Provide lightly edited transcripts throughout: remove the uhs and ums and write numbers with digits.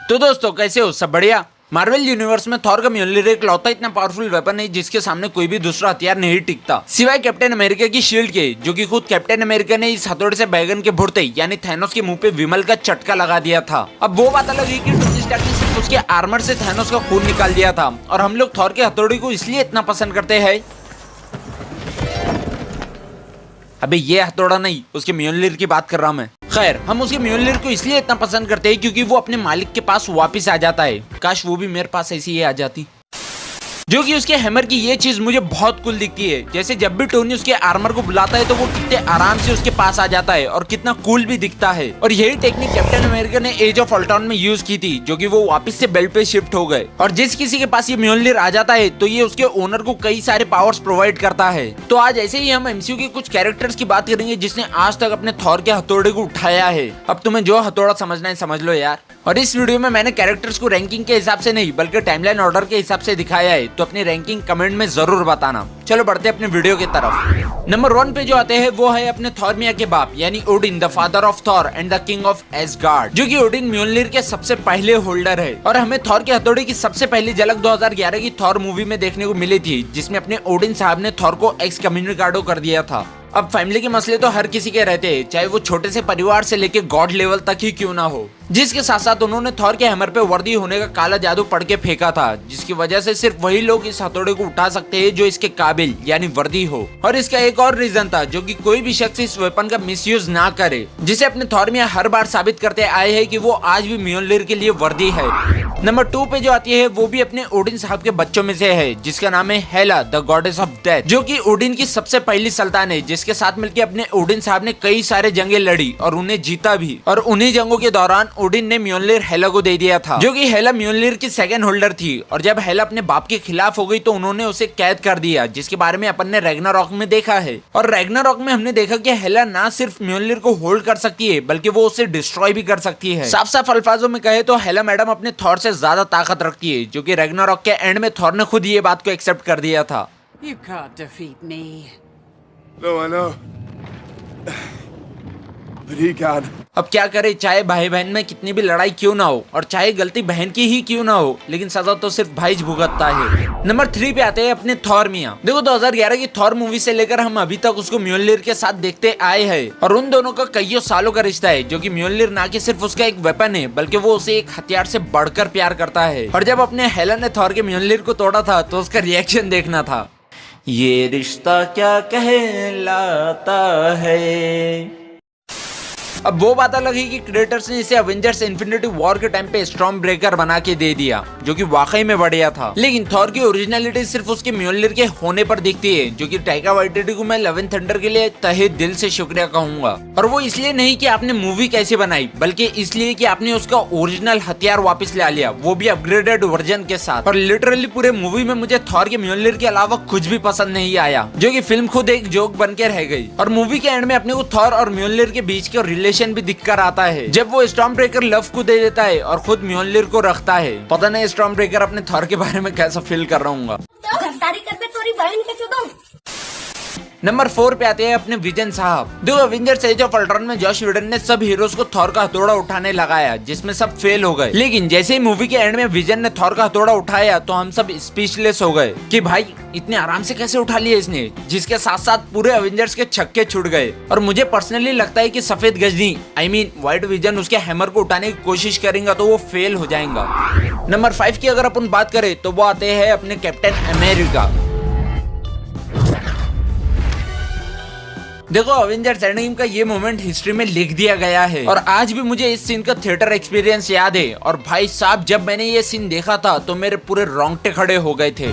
तो दोस्तों कैसे हो, सब बढ़िया। मार्वल यूनिवर्स में थॉर का म्योल्निर एक लौता इतना पावरफुल वेपन है जिसके सामने कोई भी दूसरा हथियार नहीं टिकता सिवाय कैप्टन अमेरिका की शील्ड के, जो कि खुद कैप्टन अमेरिका ने इस हथौड़े से बैगन के भुड़ते यानी थैनोस के मुंह पे विमल का चटका लगा दिया था। अब वो बात अलग है कि टोनी स्टार्क ने सिर्फ उसके आर्मर से थैनोस का खून निकाल दिया था, और हम लोग थॉर के हथौड़े को इसलिए इतना पसंद करते हैं। अबे ये हथौड़ा नहीं, उसके म्योल्निर की बात कर रहा हूं मैं। खैर, हम उसके म्योल्निर को इसलिए इतना पसंद करते हैं क्योंकि वो अपने मालिक के पास वापस आ जाता है। काश वो भी मेरे पास ऐसी ही आ जाती। जो कि उसके हैमर की ये चीज मुझे बहुत कूल दिखती है। जैसे जब भी टोनी उसके आर्मर को बुलाता है तो वो कितने आराम से उसके पास आ जाता है और कितना कूल भी दिखता है। और यही टेक्निक कैप्टन अमेरिका ने एज ऑफ अल्ट्रॉन में यूज की थी, जो कि वो वापस से बेल्ट पे शिफ्ट हो गए। और जिस किसी के पास ये म्योल्निर आ जाता है तो ये उसके ओनर को कई सारे पावर्स प्रोवाइड करता है। तो आज ऐसे ही हम एमसीयू के कुछ कैरेक्टर्स की बात करेंगे जिसने आज तक अपने थॉर के हथौड़े को उठाया है। अब तुम्हें जो हथौड़ा समझना है समझ लो यार। और इस वीडियो में मैंने कैरेक्टर्स को रैंकिंग के हिसाब से नहीं बल्कि टाइमलाइन ऑर्डर के हिसाब से दिखाया है, तो अपनी रैंकिंग कमेंट में जरूर बताना। चलो बढ़ते अपने वीडियो की तरफ। नंबर 1 पे जो आते हैं वो है अपने थॉर मिया के बाप यानी Odin, the father of Thor and the king of ash gourd, जो कि ओडिन म्योल्निर के सबसे पहले होल्डर है। और हमें थॉर के हथौड़े की सबसे पहली झलक 2011 की थॉर मूवी में देखने को मिली थी, जिसमें अपने ओडिन साहब ने थॉर को एक्स कम्युनिकाडो कर दिया था। अब फैमिली के मसले तो हर किसी के रहते हैं, चाहे वो छोटे से परिवार से लेके गॉड लेवल तक ही क्यों ना हो। जिसके साथ साथ उन्होंने थॉर के हैमर पे वर्दी होने का काला जादू पढ़ के फेंका था, जिसकी वजह से सिर्फ वही लोग इस हथौड़े को उठा सकते हैं जो इसके काबिल यानी वर्दी हो। और इसका एक और रीजन था, जो कि कोई भी शख्स इस वेपन का मिसयूज ना करे, जिसे अपने थॉर मिया हर बार साबित करते आए हैं कि वो आज भी म्योल्निर के लिए वर्दी है। नंबर 2 पे जो आती है वो भी अपने ओडिन साहब के बच्चों में से है, जिसका नाम है हेला, द गॉडेस ऑफ डेथ, जो कि ओडिन की सबसे पहली सुल्तान है, जिसके साथ मिलकर अपने ओडिन साहब ने कई सारे जंगें लड़ी और उन्हें जीता भी। और उन्हीं जंगों के दौरान ओडिन ने म्योल्निर हेला को दे दिया था, जो कि हेला म्योल्निर की सेकंड होल्डर थी। और जब हेला अपने बाप के खिलाफ हो गई तो उन्होंने उसे कैद कर दिया, जिसके बारे में अपन ने रैग्नारॉक में देखा है। और रैग्नारॉक में हमने देखा कि हेला ना सिर्फ म्योल्निर को होल्ड कर सकती है बल्कि वो उसे डिस्ट्रॉय भी कर सकती है। साफ साफ अल्फाजों में कहे तो हेला मैडम अपने थॉर से ज्यादा ताकत रखती है, जो कि रैग्नारॉक के एंड में थॉर ने खुद ये बात को एक्सेप्ट कर दिया था। You can't defeat me. No, I know. But he can. अब क्या करे, चाहे भाई बहन में कितनी भी लड़ाई क्यों ना हो और चाहे गलती बहन की ही क्यों ना हो, लेकिन सजा तो सिर्फ भाई भुगतता है। नंबर 3 पे आते हैं अपने थॉर मिया। देखो 2011 की थॉर मूवी से लेकर हम अभी तक उसको म्योल्निर के साथ देखते आए हैं, और उन दोनों का कईयों सालों का रिश्ता है, जो कि म्योल्निर ना कि सिर्फ उसका एक वेपन है बल्कि वो उसे एक हथियार से बढ़कर प्यार करता है। और जब अपने हेला ने थॉर के म्योल्निर को तोड़ा था तो उसका रिएक्शन देखना था। ये रिश्ता क्या कहलाता है। अब वो बात अलग है कि क्रिएटर्स ने इसे एवेंजर्स इन्फिनिटी वॉर के टाइम पे स्टॉर्म ब्रेकर बना के दे दिया, जो कि वाकई में बढ़िया था। लेकिन थॉर की ओरिजिनलिटी सिर्फ उसके म्योल्निर के होने पर दिखती है, जो कि टाइका वाइटिटी को मैं लव एंड थंडर के लिए तहे दिल से शुक्रिया कहूंगा। और वो इसलिए नहीं कि आपने मूवी कैसी बनाई, बल्कि इसलिए कि आपने उसका ओरिजिनल हथियार वापस ला लिया, वो भी अपग्रेडेड वर्जन के साथ। और लिटरली पूरे मूवी में मुझे थॉर के म्योल्निर के अलावा कुछ भी पसंद नहीं आया, जो कि फिल्म खुद एक जोक बन के रह गई। और मूवी के एंड में अपने को थॉर और म्योल्निर के बीच के रिलेशन भी दिखकर आता है, जब वो स्टॉर्म ब्रेकर लव को दे देता है और खुद म्योल्निर को रखता है। पता नहीं स्टॉर्म ब्रेकर अपने थॉर के बारे में कैसा फील कर रहा हूँ। नंबर 4 पे आते हैं अपने विजन साहब। दो एवेंजर्स एज ऑफ अल्ट्रॉन में जॉश विडन ने सब हीरोज को थॉर का हथौड़ा उठाने लगाया, जिसमें सब फेल हो गए। लेकिन जैसे ही मूवी के एंड में विजन ने थॉर का हथौड़ा उठाया तो हम सब स्पीचलेस हो गए कि भाई इतने आराम से कैसे उठा लिया इसने, जिसके साथ साथ पूरे एवेंजर्स के छक्के छूट गए। और मुझे पर्सनली लगता है कि सफेद गजनी व्हाइट विजन उसके हैमर को उठाने की कोशिश करेगा तो वो फेल हो जाएगा। नंबर 5 की अगर अपन बात करें तो वो आते हैं अपने कैप्टन अमेरिका। देखो अवेंजर्स एंडगेम का ये मोमेंट हिस्ट्री में लिख दिया गया है, और आज भी मुझे इस सीन का थिएटर एक्सपीरियंस याद है। और भाई साहब जब मैंने ये सीन देखा था तो मेरे पूरे रोंगटे खड़े हो गए थे।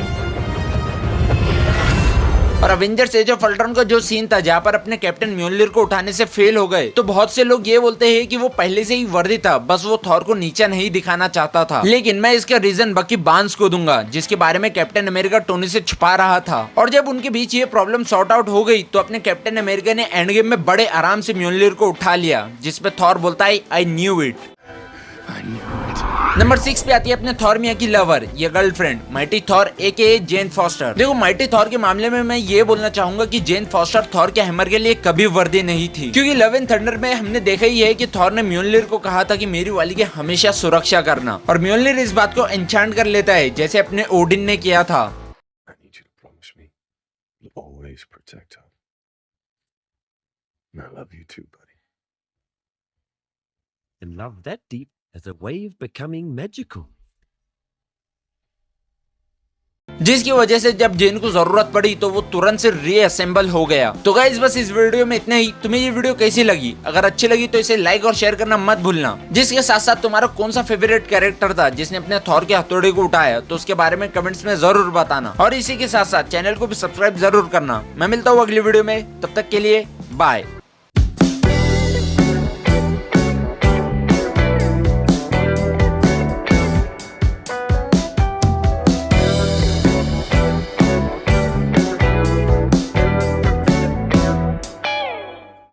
और अवेंजर्स एज ऑफ अल्ट्रॉन का जो सीन था जहाँ पर अपने कैप्टन म्योल्निर को उठाने से फेल हो गए, तो बहुत से लोग ये बोलते हैं कि वो पहले से ही वर्दी था, बस वो थॉर को नीचा नहीं दिखाना चाहता था। लेकिन मैं इसका रीजन बकी बार्न्स को दूंगा, जिसके बारे में कैप्टन अमेरिका टोनी से छुपा रहा था। और जब उनके बीच ये प्रॉब्लम सॉर्ट आउट हो गई तो अपने कैप्टन अमेरिका ने एंड गेम में बड़े आराम से म्योल्निर को उठा लिया, जिसपे थॉर बोलता है आई न्यू इट। नंबर 6 पे आती है अपने थॉर मिया की लवर, ये गर्लफ्रेंड माइटी थॉर एके जेन फॉस्टर। देखो माइटी थॉर के मामले में मैं ये बोलना चाहूंगा कि जेन फॉस्टर थॉर के हैमर के लिए कभी वर्दी नहीं थी, क्योंकि लव एंड थंडर में हमने देखा ही है कि थॉर ने म्योल्निर को कहा था कि मेरी वाली की हमेशा सुरक्षा करना, और म्योल्निर इस बात को एन्चांट कर लेता है जैसे अपने ओडिन ने किया था। I need you to promise me you'll always protect her. And I love you too, buddy. And love that deep has a way of becoming magical. जिसकी वजह से जब जेन को जरूरत पड़ी तो वो तुरंत से रीअसेंबल हो गया। तो गाइस बस इस वीडियो में इतना ही। तुम्हें ये वीडियो कैसी लगी? अगर अच्छी लगी तो इसे लाइक और शेयर करना मत भूलना। जिसके साथ साथ तुम्हारा कौन सा फेवरेट कैरेक्टर था जिसने अपने थॉर के हथौड़े को उठाया, तो उसके बारे में कमेंट्स में जरूर बताना। और इसी के साथ साथ चैनल को भी सब्सक्राइब जरूर करना। मैं मिलता हूँ अगली वीडियो में, तब तक के लिए बाय।